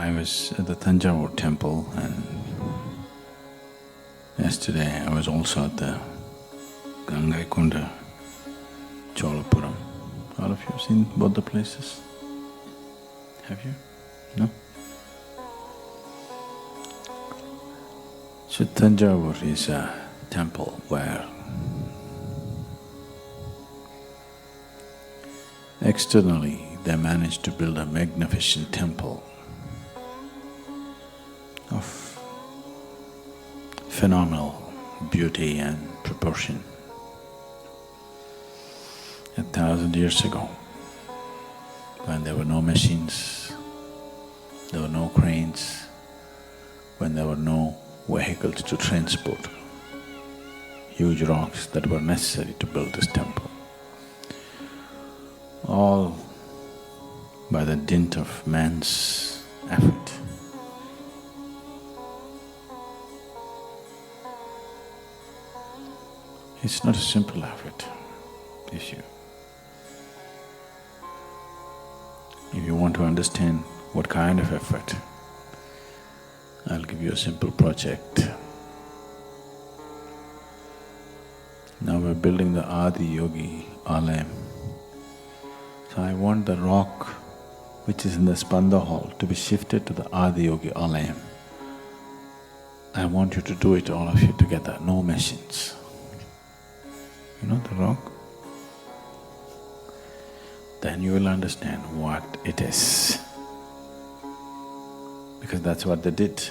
I was at the Tanjore Temple, and yesterday I was also at the Gangaikonda, Cholapuram. All of you have seen both the places? Have you? No? So Tanjore is a temple where externally they managed to build a magnificent temple of phenomenal beauty and proportion. 1,000 years ago, when there were no machines, there were no cranes, when there were no vehicles to transport huge rocks that were necessary to build this temple, all by the dint of man's effort. It's not a simple effort, issue. If you want to understand what kind of effort, I'll give you a simple project. Now we're building the Adi Yogi Alayam. So I want the rock which is in the Spanda hall to be shifted to the Adi Yogi Alayam. I want you to do it, all of you together, no machines. You know the rock? Then you will understand what it is. Because that's what they did.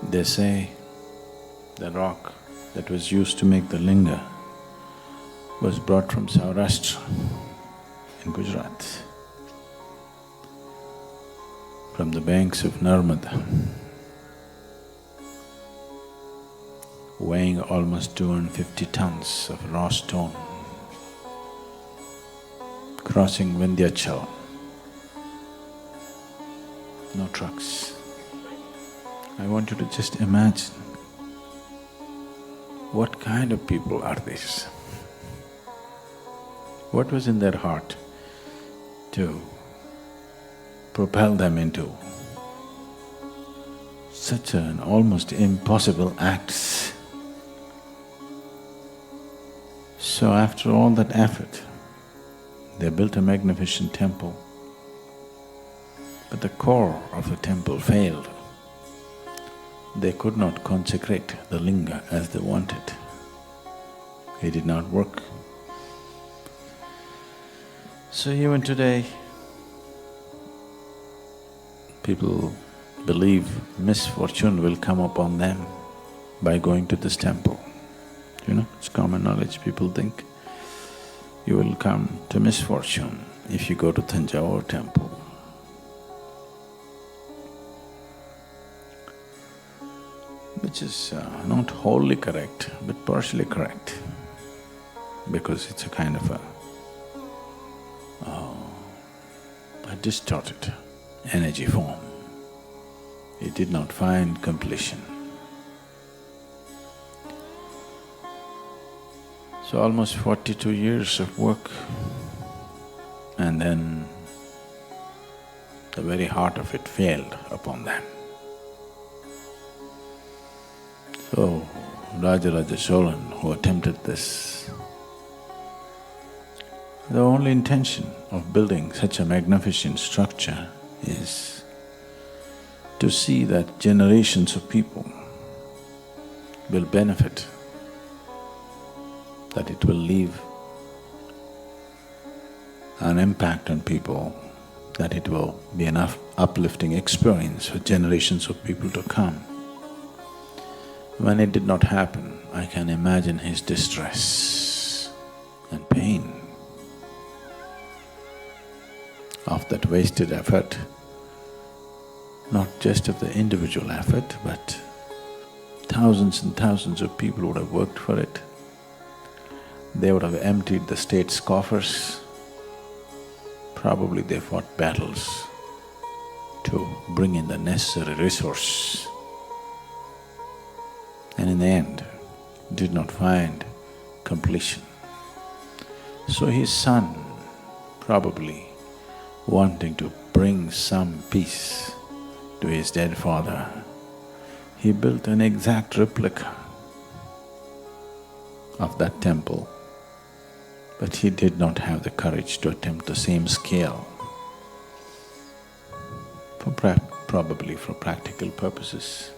They say the rock that was used to make the linga was brought from Saurashtra in Gujarat, from the banks of Narmada, weighing almost 250 tons of raw stone, crossing Vindhyachal. No trucks. I want you to just imagine what kind of people are these? What was in their heart to propel them into such an almost impossible acts? So after all that effort, they built a magnificent temple, but the core of the temple failed. They could not consecrate the linga as they wanted. It did not work. So even today, people believe misfortune will come upon them by going to this temple. You know, it's common knowledge, people think you will come to misfortune if you go to Tanjore Temple. Which is not wholly correct, but partially correct, because it's a kind of a distorted energy form. It did not find completion. So almost 42 years of work, and then the very heart of it failed upon them. So Rajaraja Chozhan, who attempted this, the only intention of building such a magnificent structure is to see that generations of people will benefit, that it will leave an impact on people, that it will be an uplifting experience for generations of people to come. When it did not happen, I can imagine his distress and pain of that wasted effort, not just of the individual effort, but thousands and thousands of people would have worked for it. They would have emptied the state's coffers. Probably they fought battles to bring in the necessary resource, and in the end did not find completion. So his son probably wanting to bring some peace to his dead father, he built an exact replica of that temple, but he did not have the courage to attempt the same scale, probably for practical purposes.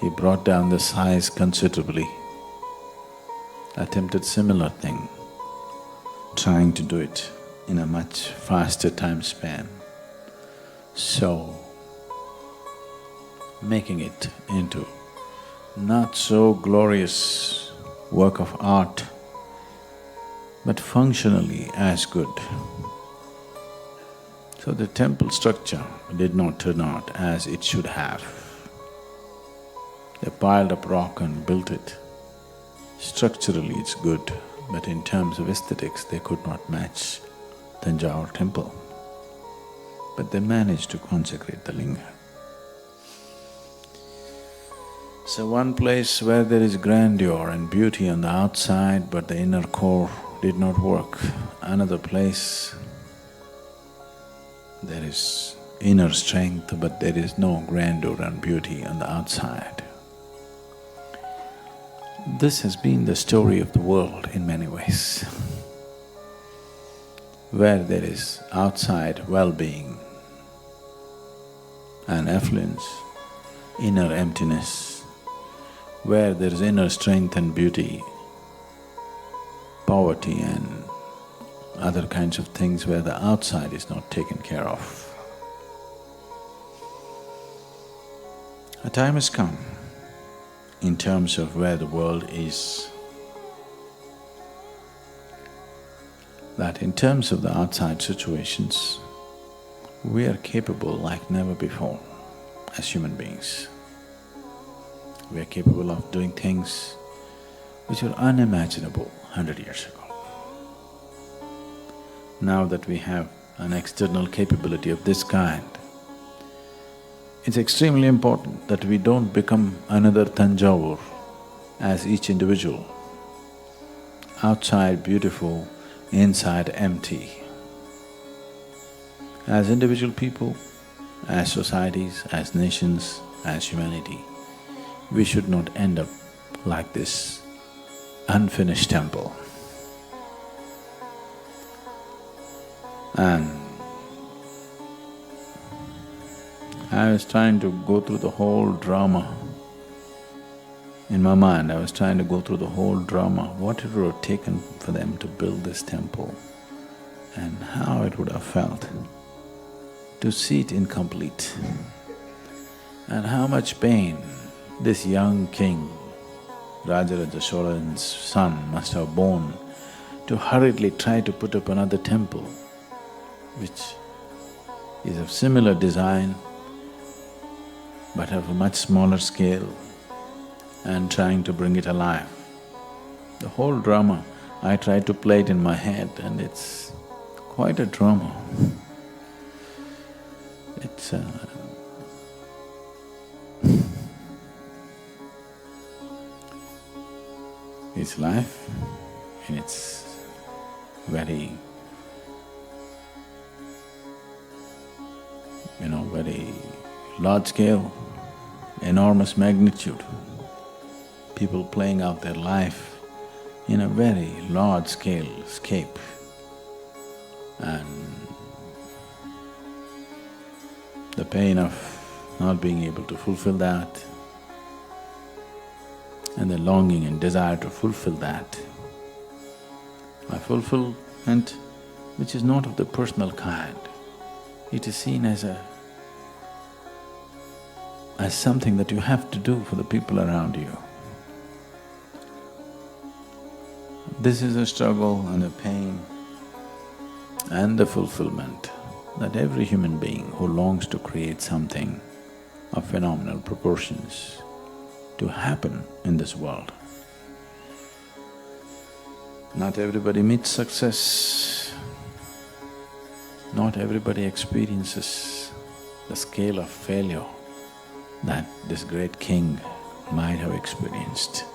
He brought down the size considerably, attempted similar thing, trying to do it in a much faster time span. So, making it into not so glorious work of art, but functionally as good. So the temple structure did not turn out as it should have. They piled up rock and built it. Structurally it's good, but in terms of aesthetics they could not match Tanjore temple. But they managed to consecrate the linga. So one place where there is grandeur and beauty on the outside, but the inner core did not work. Another place, there is inner strength, but there is no grandeur and beauty on the outside. This has been the story of the world in many ways. Where there is outside well-being and affluence, inner emptiness. Where there is inner strength and beauty, poverty and other kinds of things where the outside is not taken care of. A time has come in terms of where the world is, that in terms of the outside situations, we are capable like never before as human beings. We are capable of doing things which were unimaginable 100 years ago. Now that we have an external capability of this kind, it's extremely important that we don't become another Tanjore as each individual. Outside beautiful, inside empty. As individual people, as societies, as nations, as humanity, we should not end up like this unfinished temple. And I was trying to go through the whole drama. In my mind, I was trying to go through the whole drama, what it would have taken for them to build this temple and how it would have felt to see it incomplete, and how much pain this young king, Rajaraja Chozhan's son, must have borne to hurriedly try to put up another temple which is of similar design but of a much smaller scale, and trying to bring it alive. The whole drama, I tried to play it in my head and it's quite a drama. It's life in its very, very large scale, enormous magnitude. People playing out their life in a very large scale scape, and the pain of not being able to fulfill that, and the longing and desire to fulfill that. A fulfillment which is not of the personal kind, it is seen as something that you have to do for the people around you. This is a struggle and a pain and the fulfillment that every human being who longs to create something of phenomenal proportions to happen in this world. Not everybody meets success, not everybody experiences the scale of failure that this great king might have experienced.